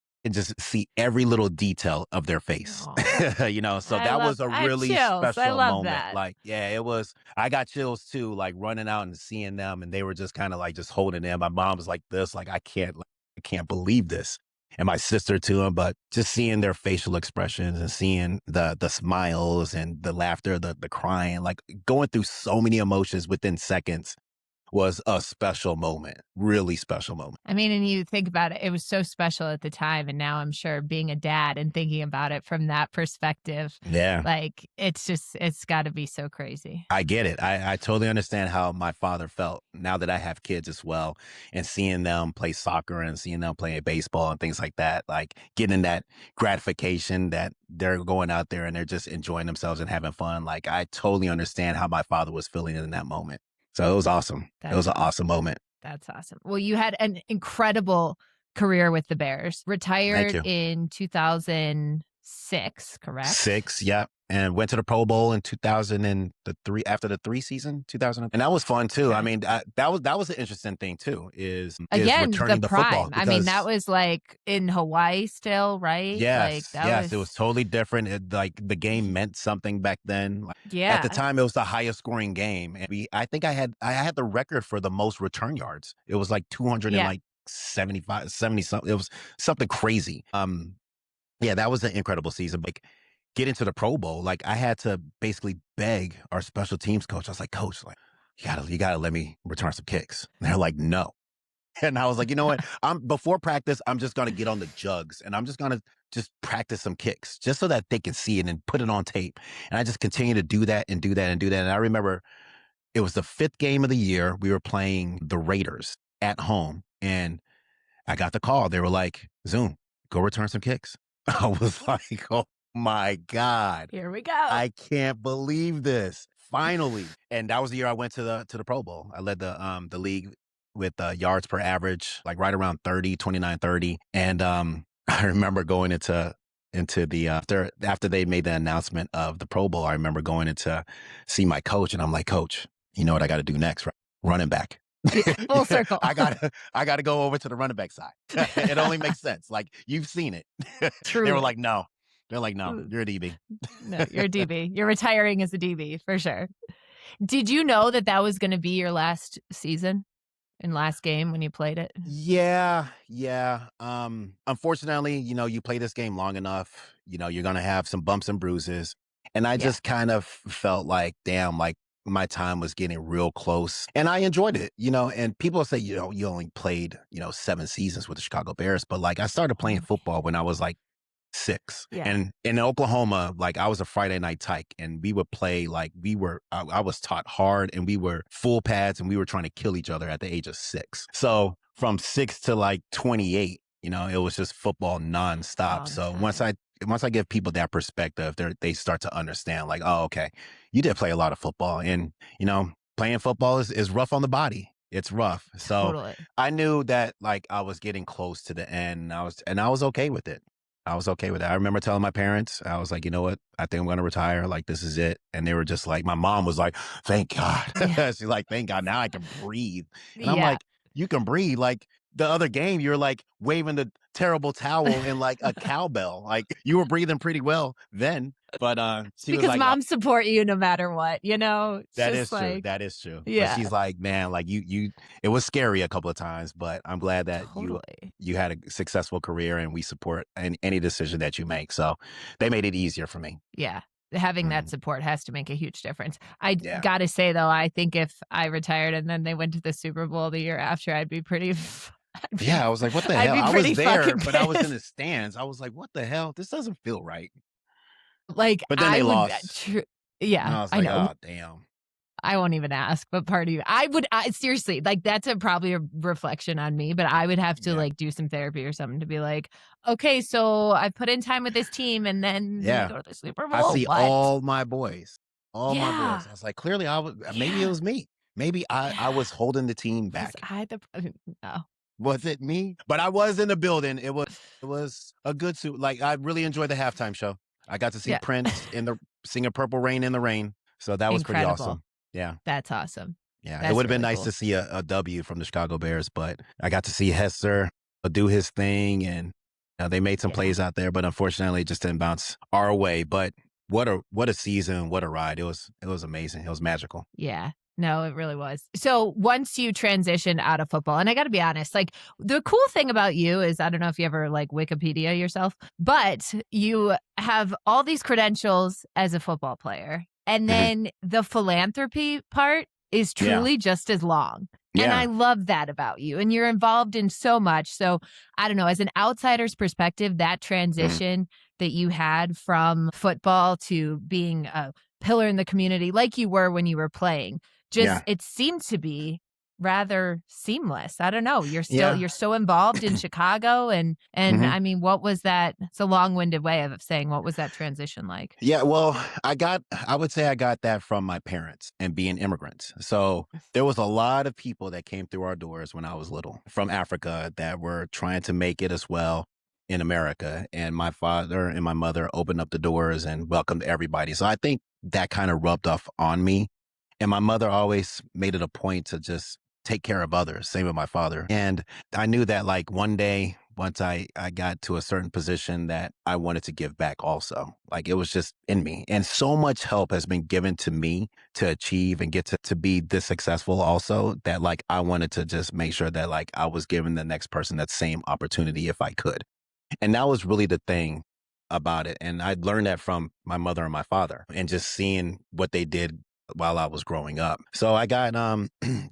see every little detail of their face. Oh, So that was a I have really chills. I special love moment. that. Like, yeah, it was. I got chills too, like running out and seeing them, and they were just kind of like just holding them. My mom was like this, like I can't believe this, and my sister too. But just seeing their facial expressions and seeing the smiles and the laughter, the crying, like going through so many emotions within seconds. was a special moment, really special moment. I mean, and you think about it, it was so special at the time. And now I'm sure being a dad and thinking about it from that perspective, Yeah. like it's got to be so crazy. I get it. I totally understand how my father felt now that I have kids as well, and seeing them play soccer and seeing them play baseball and things like that, like getting that gratification that they're going out there and they're just enjoying themselves and having fun. Like I totally understand how my father was feeling in that moment. So it was awesome. It was That's an awesome. awesome moment. That's awesome. Well, you had an incredible career with the Bears. Thank Retired you. in 2006, correct? 6, yep, and went to the Pro Bowl in 2003 after the 3 season, 2000, and that was fun too. I Okay. mean, that was an interesting thing too, is Again, the returning to football prime. I mean, that because was like in Hawaii still, right? Like yes, that yes, it was was totally different. Like the game meant something back then. Like, at the yeah. time, it was the highest scoring game, and I think I had the record for the most return yards. It was like 200 and Yeah. like 75, 70 something. It was something crazy. Yeah, that was an incredible season. Like get into the Pro Bowl, like I had to basically beg our special teams coach. I was like, Coach, like you gotta let me return some kicks. And they're like, no. And I was like, you know what? I'm before practice, I'm just gonna get on the jugs and I'm just gonna just practice some kicks just so that they can see it and put it on tape. And I just continue to do that and do that and do that. And I remember it was the fifth game of the year. We were playing the Raiders at home. And I got the call. They were like, Zoom, go return some kicks. I was like, oh my God. Here we go. I can't believe this. Finally. And that was the year I went to the Pro Bowl. I led the league with yards per average, like right around 30, 29, 30. And I remember going into the after they made the announcement of the Pro Bowl, I remember going in to see my coach and I'm like, Coach, you know what I got to do next, right? Running back. Full circle. I gotta go over to the running back side. It only makes sense. Like you've seen it. They were Truly. like, no. They're like, no, you're a DB. No, you're a DB. You're retiring as a DB for sure. Did you know that that was going to be your last season and last game when you played it? Yeah, yeah. Unfortunately, you play this game long enough, you're gonna have some bumps and bruises. And I Yeah. just kind of felt like, damn, like my time was getting real close. And I enjoyed it, and people say, you only played, 7 seasons with the Chicago Bears, but like I started playing Oh, football when I was like 6. yeah. And in Oklahoma, like I was a Friday night tyke and we would play like I was taught hard and we were full pads and we were trying to kill each other at the age of 6. So from 6 to like 28, it was just football nonstop. All the So time. once I give people that perspective, they start to understand like, oh, okay, you did play a lot of football and, playing football is rough on the body. It's rough. So Totally. I knew that like I was getting close to the end. And I was okay with it. I was okay with that. I remember telling my parents, I was like, you know what? I think I'm going to retire. Like, this is it. And they were just like, my mom was like, thank God. Yeah. She's like, thank God. Now I can breathe. And I'm Yeah. like, you can breathe. Like the other game, you're like waving the terrible towel in like a cowbell. Like you were breathing pretty well then. But she was Because like, moms support you no matter what, It's that just is true. like, That is true. But yeah, she's like, man, like it was scary a couple of times, but I'm glad that totally. you had a successful career and we support any decision that you make. So they made it easier for me. Yeah. Having that Mhm. support has to make a huge difference. I Yeah. gotta say though, I think if I retired and then they went to the Super Bowl the year after, I'd be pretty I'd be Yeah. I was like, what the I'd hell? be I was pretty there, fucking but I was in pissed. the stands. I was like, what the hell? This doesn't feel right. Like, But then I they would lost. And yeah, I was I like, know. oh, damn. I won't even ask, but part of you I seriously, like, that's probably a reflection on me, but I would have to, Yeah. like, do some therapy or something to be like, "Okay, so I put in time with this team, and then we Yeah. go to the Super I Bowl? see What?" all my boys. All my Yeah. boys. I was like, clearly maybe it Yeah. was me. Maybe I Yeah. was holding the team Was back. I the no. Was it me? But I was in the building. It was a good suit. Like I really enjoyed the halftime show. I got to see Yeah. Prince singing Purple Rain in the Rain. So that was pretty Incredible. awesome. Yeah. That's awesome. Yeah. It That's would have been really nice cool. to see a W from the Chicago Bears, but I got to see Hester do his thing and they made some Yeah. plays out there, but unfortunately it just didn't bounce our way. But what a season, what a ride. It was amazing. It was magical. Yeah. No, it really was. So once you transitioned out of football, and I got to be honest, like the cool thing about you is I don't know if you ever like Wikipedia yourself, but you have all these credentials as a football player. And Mhm. then the philanthropy part is Yeah. truly just as long. And I Yeah. love that about you. And you're involved in so much. So I don't know, as an outsider's perspective, that Mhm. transition that you had from football to being a pillar in the community like you were when you were playing, just Yeah. it seemed to be rather seamless. I don't know. Yeah. You're so involved in Chicago and Mhm. I mean, what was that? It's a long-winded way of saying what was that transition like? Yeah, well, I would say I got that from my parents and being immigrants. So there was a lot of people that came through our doors when I was little from Africa that were trying to make it as well in America. And my father and my mother opened up the doors and welcomed everybody. So I think that kind of rubbed off on me. And my mother always made it a point to just take care of others. Same with my father. And I knew that like one day, once I got to a certain position that I wanted to give back also. Like it was just in me. And so much help has been given to me to achieve and get to be this successful also that like I wanted to just make sure that like I was giving the next person that same opportunity if I could. And that was really the thing about it. And I learned that from my mother and my father and just seeing what they did while I was growing up. So I got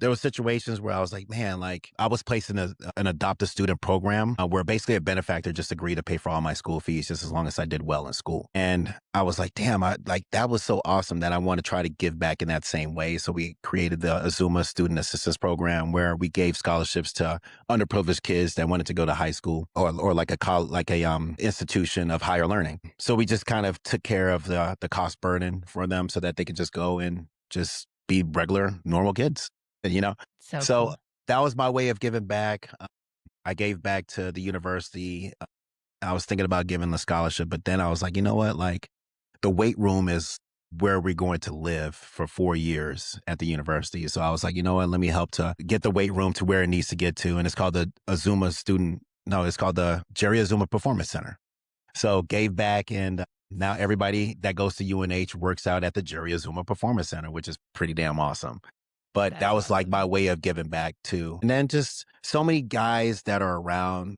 there were situations where I was like, man, like I was placed in an adopted student program where basically a benefactor just agreed to pay for all my school fees just as long as I did well in school. And I was like, damn, I like that was so awesome that I want to try to give back in that same way. So we created the Azumah Student Assistance Program where we gave scholarships to underprivileged kids that wanted to go to high school or like a institution of higher learning. So we just kind of took care of the cost burden for them so that they could just go and just be regular normal kids, you know. So So cool. that was my way of giving back. I gave back to the university. I was thinking about giving the scholarship, but then I was like, you know what, like the weight room is where we're going to live for 4 years at the university. So I was like, you know what, let me help to get the weight room to where it needs to get to. And it's called the Azumah Student, no, it's called the Jerry Azumah Performance Center. So gave back and now everybody that goes to UNH works out at the Jerry Azumah Performance Center, which is pretty damn awesome. But that That's was like my awesome. way of giving back too. And then just so many guys that are around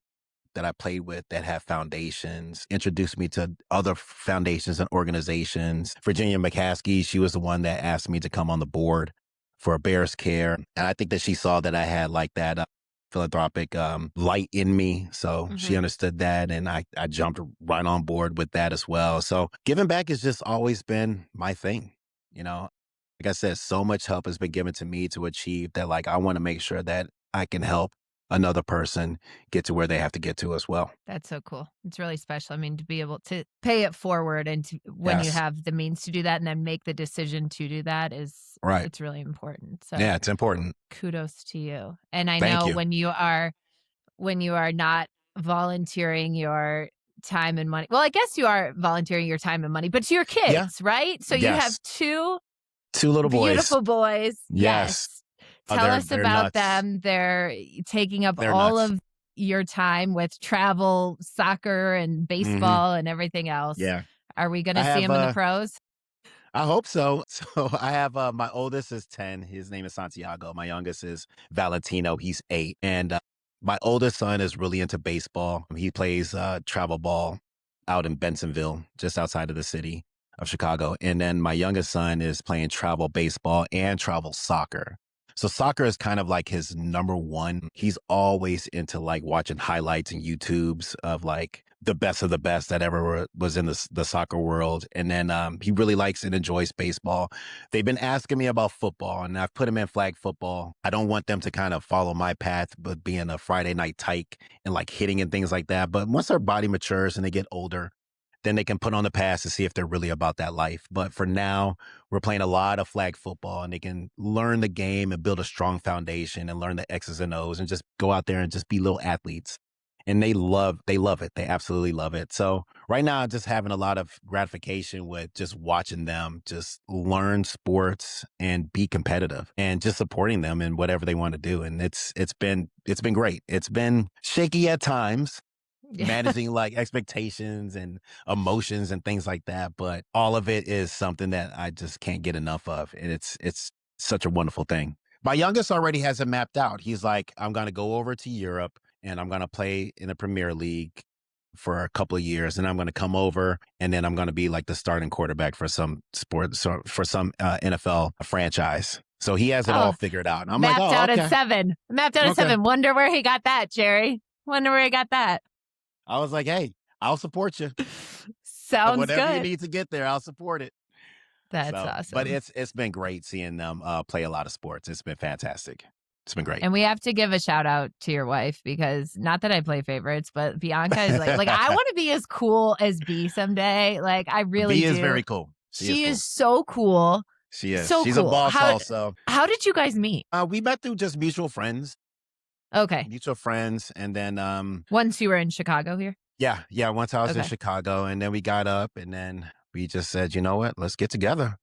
that I played with that have foundations, introduced me to other foundations and organizations. Virginia McCaskey, she was the one that asked me to come on the board for Bears Care. And I think that she saw that I had like that philanthropic light in me. So she Mhm. understood that. And I jumped right on board with that as well. So giving back has just always been my thing. You know, like I said, so much help has been given to me to achieve that. Like, I want to make sure that I can help another person get to where they have to get to as well. That's so cool. It's really special. I mean, to be able to pay it forward and to, when you Yes. have the means to do that and then make the decision to do that is Right. it's really important. So Yeah, it's important. kudos to you. And I Thank know you. when you are not volunteering your time and money. Well, I guess you are volunteering your time and money, but to your Yeah. kids, right? So you have Yes. two Two little boys. beautiful boys. Yes. Yes. Tell us They're about nuts. them. They're taking up They're all nuts. of your time with travel, soccer, and Hmm. baseball and everything else. Yeah. Are we going I to see have them in the pros? I hope so. So I have my oldest is 10. His name is Santiago. My youngest is Valentino. He's 8. And my oldest son is really into baseball. He plays travel ball out in Bensonville, just outside of the city of Chicago. And then my youngest son is playing travel baseball and travel soccer. So soccer is kind of like his number one. He's always into like watching highlights and YouTubes of like the best of the best that ever was in the soccer world. And then he really likes and enjoys baseball. They've been asking me about football, and I've put him in flag football. I don't want them to kind of follow my path, but being a Friday night tyke and like hitting and things like that. But once their body matures and they get older, then they can put on the pass to see if they're really about that life. But for now, we're playing a lot of flag football and they can learn the game and build a strong foundation and learn the X's and O's and just go out there and just be little athletes. And they love it. They absolutely love it. So right now, I'm just having a lot of gratification with just watching them just learn sports and be competitive and just supporting them in whatever they want to do. And it's been great. It's been shaky at times, Yeah. managing like expectations and emotions and things like that. But all of it is something that I just can't get enough of. And it's such a wonderful thing. My youngest already has it mapped out. He's like, I'm going to go over to Europe and I'm going to play in the Premier League for a couple of years. And I'm going to come over and then I'm going to be like the starting quarterback for some sports, for some NFL franchise. So he has it all Oh, figured out. And I'm like, mapped oh, out at okay. 7. Mapped out at Okay. 7. Wonder where he got that, Jerry. Wonder where he got that. I was like, hey, I'll support you. Sounds Whatever you good. need to get there, I'll support it. That's So, but awesome. it's been great seeing them play a lot of sports. It's been fantastic. It's been great. And we have to give a shout out to your wife because not that I play favorites, but Bianca is like I want to be as cool as B someday. Like I really B is do. very cool. She is so cool. She is. So She's cool. a boss also. How did you guys meet? We met through just mutual friends. Okay. Mutual friends. And then once you were in Chicago here? Yeah. Once I was in Okay. Chicago, and then we got up, and then we just said, you know what, let's get together.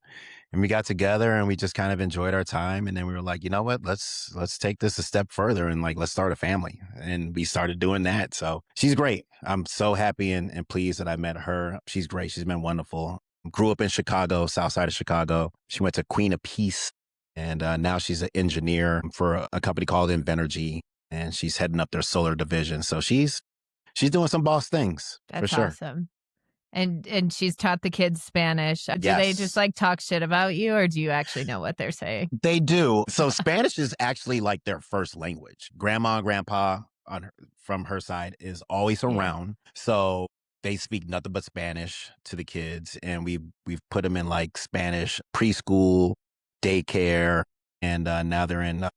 And we got together and we just kind of enjoyed our time. And then we were like, you know what, let's take this a step further and like, let's start a family. And we started doing that. So she's great. I'm so happy and pleased that I met her. She's great. She's been wonderful. Grew up in Chicago, south side of Chicago. She went to Queen of Peace. And now she's an engineer for a company called Invenergy. And she's heading up their solar division. So she's doing some boss things. That's for sure. awesome. And she's taught the kids Spanish. Do they just like talk shit about you, or do you actually know what they're saying? They do. So Spanish is actually like their first language. Grandma and grandpa from her side is always around. So they speak nothing but Spanish to the kids. And we've put them in like Spanish preschool, daycare, and now they're in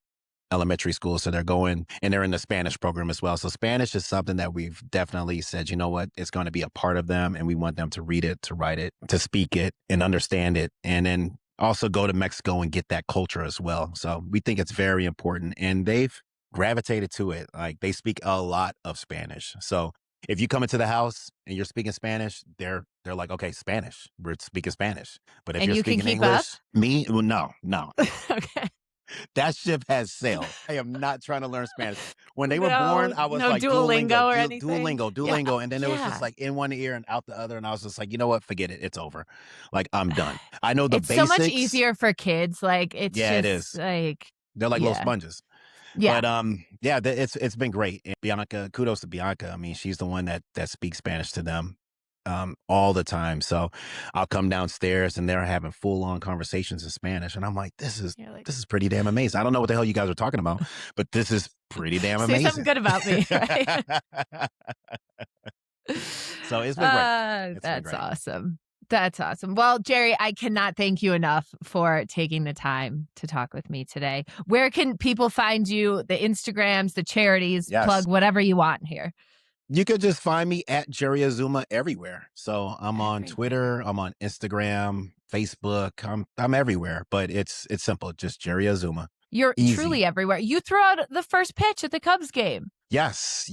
elementary school. So they're going and they're in the Spanish program as well. So Spanish is something that we've definitely said, you know what, it's going to be a part of them. And we want them to read it, to write it, to speak it and understand it. And then also go to Mexico and get that culture as well. So we think it's very important and they've gravitated to it. Like they speak a lot of Spanish. So if you come into the house and you're speaking Spanish, they're like, okay, Spanish, we're speaking Spanish. But if and you're you speaking can keep English, up? well, no. Okay. That ship has sailed. I am not trying to learn Spanish. When they were born, I was no like Duolingo or anything? Duolingo. And then it was just like in one ear and out the other. And I was just like, you know what? Forget it. It's over. Like, I'm done. I know the it's basics. so much easier for kids. Like, it's it just is. like. They're like little sponges. Yeah. But it's been great. And Bianca, kudos to Bianca. I mean, she's the one that speaks Spanish to them all the time. So I'll come downstairs and they're having full on conversations in Spanish. And I'm like, this is pretty damn amazing. I don't know what the hell you guys are talking about, but this is pretty damn amazing. Say something good about me, right? So it's been great. That's awesome. That's awesome. Well, Jerry, I cannot thank you enough for taking the time to talk with me today. Where can people find you? The Instagrams, the charities, plug whatever you want here. You could just find me at Jerry Azumah everywhere. So I'm on Twitter, I'm on Instagram, Facebook, I'm everywhere. But it's simple, just Jerry Azumah. You're truly everywhere. You threw out the first pitch at the Cubs game. Yes.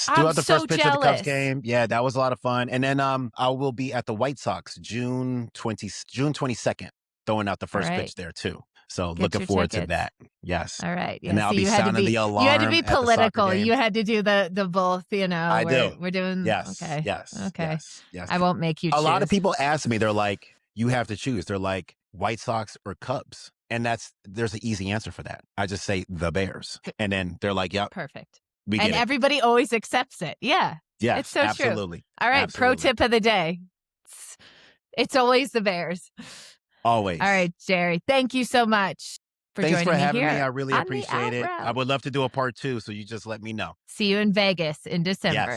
I'm Throughout the first pitch of the Cubs jealous. game. Yeah, that was a lot of fun. And then I will be at the White Sox June 22nd, throwing out the first pitch there too. So looking forward to that. Yes. All right. Yeah. And I'll be sounding the alarm. You had to be at the soccer political. game. You had to do the both, you know. I do. We're doing Yes. Okay. Yes. Okay. Yes. I won't make you choose. A lot of people ask me, they're like, you have to choose. They're like, White Sox or Cubs. And there's an easy answer for that. I just say the Bears. And then they're like, yep. Perfect. We get and it. everybody always accepts it. Yeah. Yeah. It's so absolutely. true. All right. Absolutely. Pro tip of the day. It's always the Bears. Always. All right, Jerry. Thank you so much for joining me here. Thanks for having me. I really appreciate it. I would love to do a part 2, so you just let me know. See you in Vegas in December. Yes.